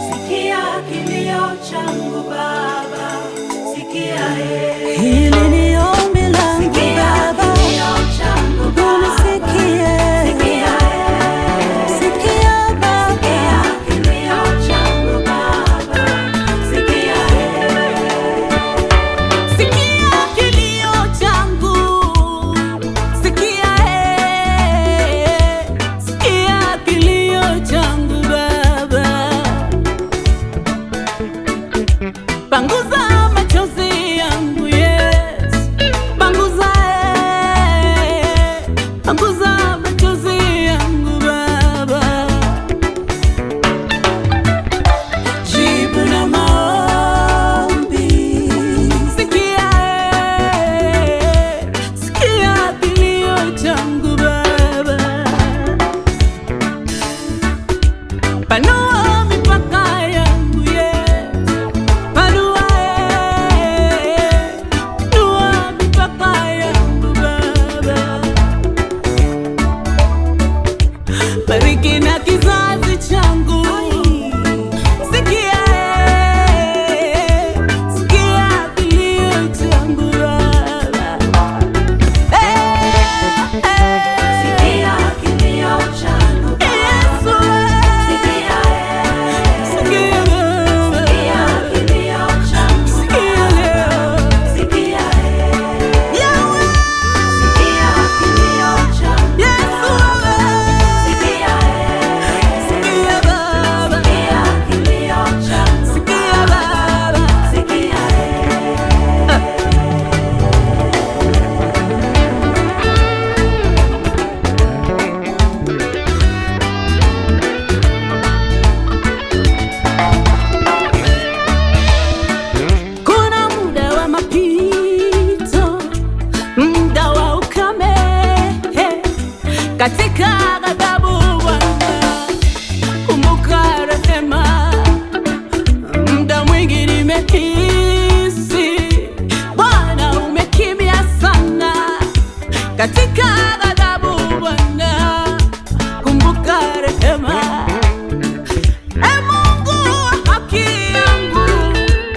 Sikia kilio changu Baba, sikia hili ni ombi langu Baba, unisikie. Sikia Baba, kilio changu Baba, sikia kilio changu, sikia kilio changu Baba, panguza machozi yangu Yes, panguza machozi yangu Baba, jibu na maombi, sikia kilio changu Baba, panua mipaka yangu Yes, panua mipaka yangu Baba, bariki na kizazi changu, sikia kilio changu Baba, kilio changu Yesu, sikia sikia Baba, kilio changu sikia leo, sikia Yahweh, kilio changu Yesu Baba, sikia sikia Baba, kilio changu sikia Baba, sikia kuna muda wa mapito, muda wa ukame, katika ghadhabu Bwana kumbuka rehema. Muda mwingi nimehisi Bwana umekimya sana, katika ghadhabu Bwana kumbuka rehema. Mungu wa haki yangu,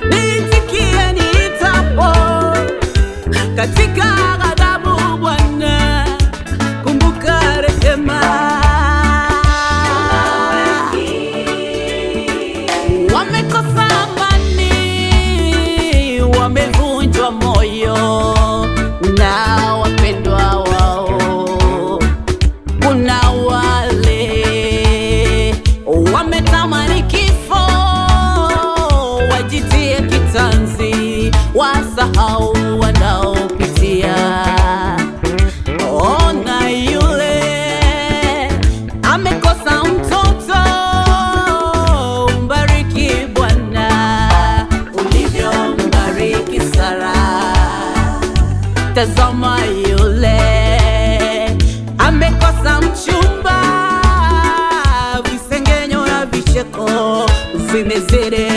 niitikie niitapo, katika ghadhabu Bwana kumbuka rehema. Wamekosa amani, wamevunjwa moyo na wapendwa wao. Kuna wale wametamani kifo, wajitie kitanzi, wasahau wanaopitia. Ona yule amekosa mtoto, mbariki Bwana ulivyombariki Sara. Tazama yule amekosa mchumba, visengenyo na vicheko vimezidi.